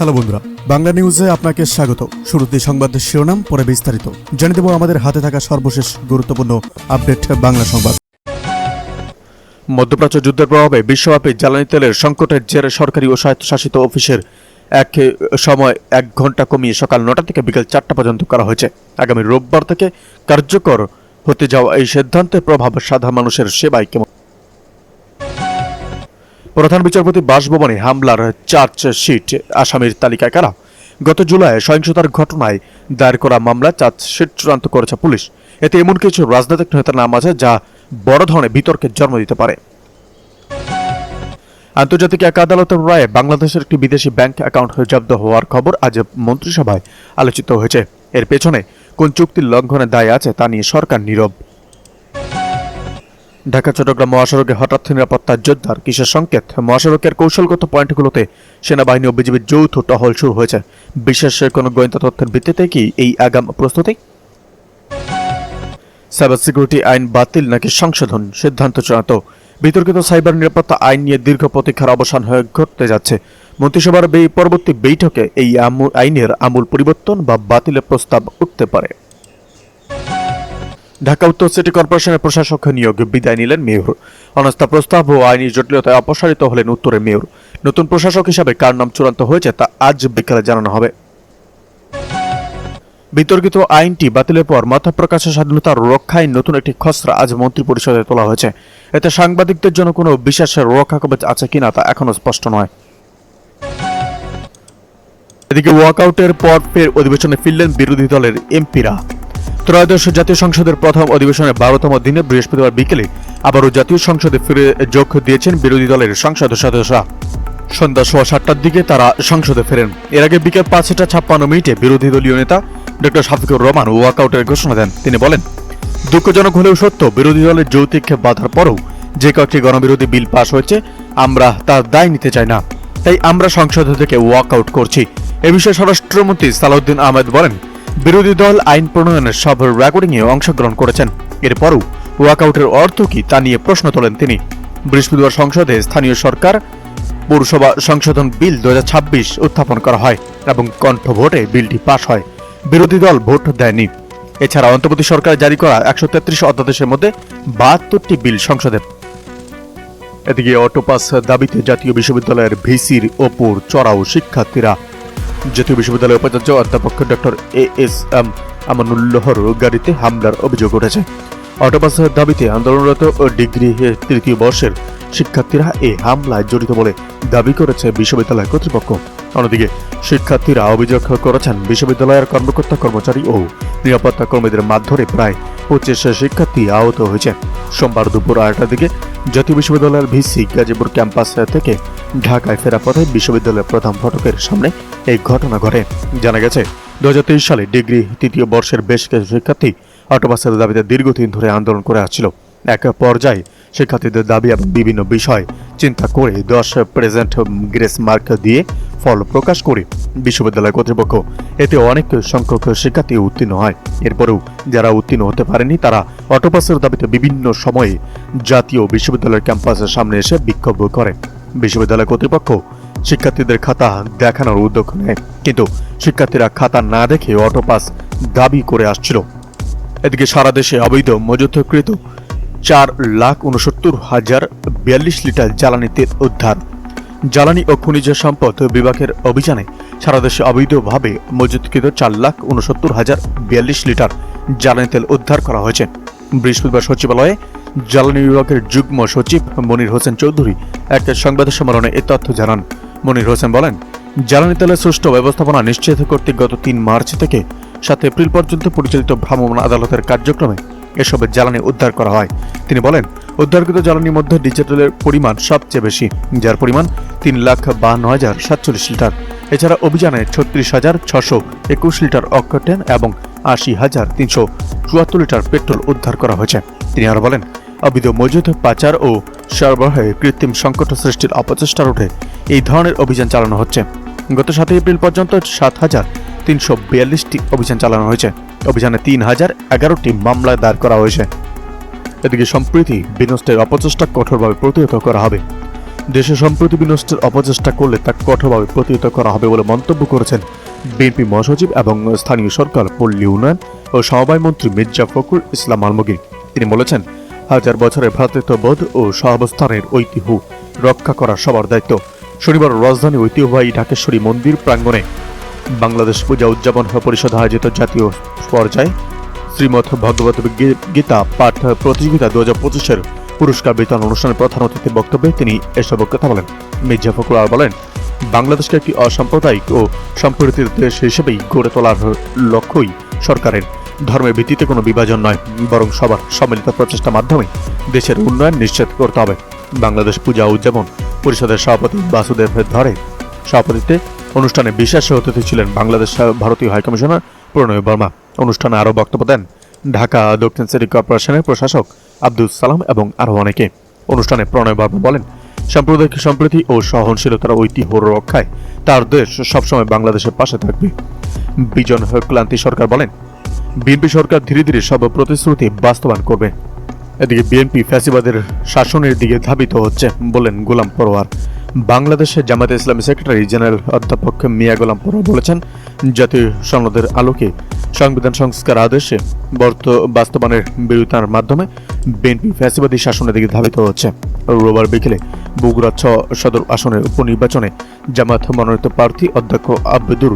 Hello বন্ধুরা, বাংলা নিউজে আপনাকে স্বাগত। শুরুতে সংবাদের শিরোনাম, পরে বিস্তারিত জানিয়ে দেব আমাদের হাতে থাকা সর্বশেষ গুরুত্বপূর্ণ আপডেট বাংলা সংবাদ। মধ্যপ্রাচ্য যুদ্ধের প্রভাবে বিশ্বব্যাপী জ্বালানি তেলের সংকটের জেরে সরকারি ও স্বায়ত্তশাসিত অফিসের সময় 1 ঘন্টা কমিয়ে সকাল 9টা থেকে বিকেল 4টা পর্যন্ত করা হয়েছে। আগামী রোববার থেকে কার্যকর হতে যাওয়া এই সিদ্ধান্তের প্রভাব সাধারণ মানুষের সেবায় কেমন? প্রধান বিচারপতি বাসভবনে হামলার চার্জশিট, আসামির তালিকায় কারা? গত জুলাই সহিংসতার ঘটনায় দায়ের করা মামলা চার্জশিট চূড়ান্ত করেছে পুলিশ। এতে এমন কিছু রাজনৈতিক নেতার নাম আছে যা বড় ধরনের বিতর্কের জন্ম দিতে পারে। আন্তর্জাতিক এক আদালতের রায়ে বাংলাদেশের একটি বিদেশি ব্যাংক অ্যাকাউন্ট জব্দ হওয়ার খবর আজ মন্ত্রিসভায় আলোচিত হয়েছে। এর পেছনে কোন চুক্তির লঙ্ঘনের দায় আছে তা নিয়ে সরকার নীরব। ঢাকা চট্টগ্রাম মহাসড়কে হঠাৎ নিরাপত্তা জোরদার, কিসের সংকেত? মহাসড়কের কৌশলগত পয়েন্টগুলোতে সেনাবাহিনী ও বিজিবির যৌথ টহল শুরু হয়েছে। বিশেষ কোনো গোয়েন্দা তথ্যের ভিত্তিতে কি এই আগাম প্রস্তুতি? সাইবার সিকিউরিটি আইন বাতিল নাকি সংশোধন, সিদ্ধান্ত চূড়ান্ত। বিতর্কিত সাইবার নিরাপত্তা আইন নিয়ে দীর্ঘ প্রতীক্ষার অবসান হয়ে ঘটতে যাচ্ছে। মন্ত্রিসভার পরবর্তী বৈঠকে এই আইনের আমূল পরিবর্তন বা বাতিলের প্রস্তাব উঠতে পারে। ঢাকা উত্তর সিটি কর্পোরেশনের প্রশাসক নিয়োগ, বিদায় নিলেন মেয়র। অনাস্থা প্রস্তাব ও আইনি জটিলতায় অপসারিত হলেন উত্তরের মেয়র। নতুন প্রশাসক হিসাবে কার নাম চূড়ান্ত হয়েছে তা আজ বিকেলে জানানো হবে। বিতর্কিত আইনটি বাতিলের পর মত প্রকাশের স্বাধীনতার রক্ষায় নতুন একটি খসড়া আজ মন্ত্রিপরিষদে তোলা হয়েছে। এতে সাংবাদিকদের জন্য কোনো বিশেষ রক্ষা কবচ আছে কিনা তা এখনো স্পষ্ট নয়। এদিকে ওয়াকআউটের পর ফের অধিবেশনে ফিরলেন বিরোধী দলের এমপিরা। ত্রয়োদশ জাতীয় সংসদের প্রথম অধিবেশনের 12তম দিনে বৃহস্পতিবার বিকেলে আবারও জাতীয় সংসদে ফিরে যোগ দিয়েছেন বিরোধী দলের সংসদ সদস্যরা। সন্ধ্যা 7:15টার দিকে তারা সংসদে ফেরেন। এর আগে বিকেল 5:56 বিরোধী দলীয় নেতা ডক্টর শফিকুর রহমান ওয়াকআউটের ঘোষণা দেন। তিনি বলেন, দুঃখজনক হলেও সত্য, বিরোধী দলের যৌক্তিক বাধার পরেও যে কয়েকটি গণবিরোধী বিল পাশ হয়েছে আমরা তার দায় নিতে চাই না, তাই আমরা সংসদ থেকে ওয়াকআউট করছি। এ বিষয়ে স্বরাষ্ট্রমন্ত্রী সালাউদ্দিন আহমেদ বলেন, বিরোধী দল আইন প্রণয়নের সব রেকর্ডিংয়ে অংশগ্রহণ করেছেন। এরপরও ওয়াকআউটের অর্থ কি তা নিয়ে প্রশ্ন তোলেন তিনি। বৃহস্পতিবার সংসদে স্থানীয় সরকার পৌরসভা সংশোধন বিল 2026 উত্থাপন করা হয় এবং কণ্ঠ ভোটে বিলটি পাশ হয়। বিরোধী দল ভোট দেয়নি। এছাড়া অন্তর্বর্তী সরকার জারি করা 133 অধ্যাদেশের মধ্যে 72টি বিল সংসদে। এদিকে অটোপাস দাবিতে জাতীয় বিশ্ববিদ্যালয়ের ভিসির ওপর চড়াও শিক্ষার্থীরা। জাতীয় বিশ্ববিদ্যালয়ের উপাচার্য অধ্যাপক ডক্টর ASM আমানুল্লাহর গাড়িতে হামলার অভিযোগ উঠেছে। অটোপাস দাবিতে আন্দোলনরত ডিগ্রি 3য় বর্ষের শিক্ষার্থীরা এই হামলায় জড়িত বলে দাবি করেছে বিশ্ববিদ্যালয় কর্তৃপক্ষ। অন্যদিকে শিক্ষার্থীরা অভিযোগ করেছেন, বিশ্ববিদ্যালয়ের কর্মকর্তা কর্মচারী ও নিরাপত্তা কর্মীদের মারধরে প্রায় 25 শিক্ষার্থী আহত হয়েছে। সোমবার দুপুর 2টার দিকে জাতীয় বিশ্ববিদ্যালয়ের ভিসি গাজীপুর ক্যাম্পাস থেকে ঢাকায় ফেরা পথে বিশ্ববিদ্যালয়ের প্রধান ফটকের সামনে এই ঘটনা ঘটে। জানা গেছে, 2023 সালে ডিগ্রি 3য় বর্ষের বেশ কিছু শিক্ষার্থী অটোপাসের দাবিতে দীর্ঘদিন ধরে আন্দোলন করে আসছিল। এক পর্যায়ে শিক্ষার্থীদের দাবি এবং বিভিন্ন বিষয় চিন্তা করে 10 প্রেজেন্ট গ্রেস মার্ক দিয়ে ফল প্রকাশ করে বিশ্ববিদ্যালয় কর্তৃপক্ষ। এতে অনেক সংখ্যক শিক্ষার্থী উত্তীর্ণ হয়। এরপরেও যারা উত্তীর্ণ হতে পারেনি তারা অটোপাসের দাবিতে বিভিন্ন সময়ে জাতীয় বিশ্ববিদ্যালয়ের ক্যাম্পাসের সামনে এসে বিক্ষোভ করে। বিশ্ববিদ্যালয় কর্তৃপক্ষ শিক্ষার্থীদের খাতা দেখানোর উদ্যোগ নেয়, কিন্তু শিক্ষার্থীরা খাতা না দেখে অটোপাস দাবি করে আসছিল। এদিকে সারা দেশে অবৈধ মজুতকৃত 4,69,042 লিটার জ্বালানি তেল উদ্ধার। জ্বালানি ও খনিজ সম্পদ বিভাগের অভিযানে সারা দেশে অবৈধভাবে মজুতকৃত 4,69,042 লিটার জ্বালানি তেল উদ্ধার করা হয়েছে। বৃহস্পতিবার সচিবালয়ে জ্বালানি বিভাগের যুগ্ম সচিব মনির হোসেন চৌধুরী এক সংবাদ সম্মেলনে এ তথ্য জানান। মনির হোসেন বলেন, জ্বালানি তেলের সুষ্ঠু ব্যবস্থাপনা নিশ্চিত করতে গত 3 মার্চ থেকে 7 এপ্রিল পর্যন্ত পরিচালিত ভ্রাম্যমাণ আদালতের কার্যক্রমে এসবের জ্বালানি উদ্ধার করা হয়। তিনি বলেন, উদ্ধারকৃত জ্বালানির মধ্যে ডিজেলের পরিমাণ সবচেয়ে বেশি, যার পরিমাণ 3,52,047 লিটার। এছাড়া অভিযানে 36,621 লিটার অকটেন এবং 80,374 লিটার পেট্রোল উদ্ধার করা হয়েছে। তিনি আরো বলেন, অবৈধ মজুদ, পাচার ও সরবরাহে কৃত্রিম সংকট সৃষ্টির অপচেষ্টা রোধে এই ধরনের অভিযান চালানো হচ্ছে। গত 7 এপ্রিল পর্যন্ত 7,342টি অভিযান চালানো হয়েছে। অভিযানে 3,011টি মামলা দায়ের করা হয়েছে। এদিকে সম্প্রতি বিনষ্টের অপচেষ্টা কঠোরভাবে প্রতিহত করা হবে। দেশে সম্প্রতি বিনষ্টের অপচেষ্টা করলে তা কঠোরভাবে প্রতিহত করা হবে বলে মন্তব্য করেছেন বিএনপি মহাসচিব এবং স্থানীয় সরকার পল্লী উন্নয়ন ও সমবায় মন্ত্রী মির্জা ফখরুল ইসলাম আলমগীর। তিনি বলেছেন, হাজার বছরের ভ্রাতৃত্ববোধ ও সহাবস্থানের ঐতিহ্য রক্ষা করা সবার দায়িত্ব। শনিবার রাজধানী ঐতিহ্যবাহী ঢাকেশ্বরী মন্দির প্রাঙ্গণে বাংলাদেশ পূজা উদযাপন পরিষদ আয়োজিত জাতীয় পর্যায়ে শ্রীমৎ ভগবত গীতা পাঠ প্রতিযোগিতা 2025-এর পুরস্কার বিতরণ অনুষ্ঠানে প্রধান অতিথির বক্তব্যে তিনি এসব কথা বলেন। মির্জা ফখরুল আর বলেন, বাংলাদেশকে একটি অসাম্প্রদায়িক ও সম্প্রীতির দেশ হিসেবেই গড়ে তোলার লক্ষ্যই সরকারের। ধর্মের ভিত্তিতে কোনো বিভাজন নয়, বরং সবার সম্মিলিত প্রচেষ্টার মাধ্যমে দেশের উন্নয়ন নিশ্চিত করতে হবে। বাংলাদেশ পূজা উদযাপন পরিষদের সভাপতি বাসুদেব ধরে সভাপতিত্বে অনুষ্ঠানে বিশেষ অতিথি ছিলেন বাংলাদেশ ভারতীয় হাইকমিশনার প্রণয় বর্মা। অনুষ্ঠানে আরও বক্তব্য দেন ঢাকা দক্ষিণ সিটি কর্পোরেশনের প্রশাসক আব্দুল সালাম এবং আরও অনেকে। অনুষ্ঠানে প্রণয় বর্মা বলেন, সাম্প্রদায়িক সম্প্রীতি ও সহনশীলতার ঐতিহ্য রক্ষায় তার দেশ সবসময় বাংলাদেশের পাশে থাকবে। বিজন ক্লান্তি সরকার বলেন, বিএনপি সরকার ধীরে ধীরে সব প্রতিশ্রুতি বাস্তবায়ন করবে। এদিকে বিএনপি ফ্যাসিবাদের শাসনের দিকে ধাবিত হচ্ছে বলেন গোলাম পরোয়ার। বাংলাদেশের জামায়াতে ইসলামী সেক্রেটারি জেনারেল অধ্যাপক মিয়া গোলাম পরোয়ার বলেছেন, জাতীয় সনদের আলোকে সংবিধান সংস্কার আদেশে বাস্তবায়নের বিরোধিতার মাধ্যমে বিএনপি ফ্যাসিবাদী শাসনের দিকে ধাবিত হচ্ছে। রোববার বিকেলে বগুড়া 6 সদর আসনের উপনির্বাচনে জামায়াত মনোনীত প্রার্থী অধ্যক্ষ আব্দুর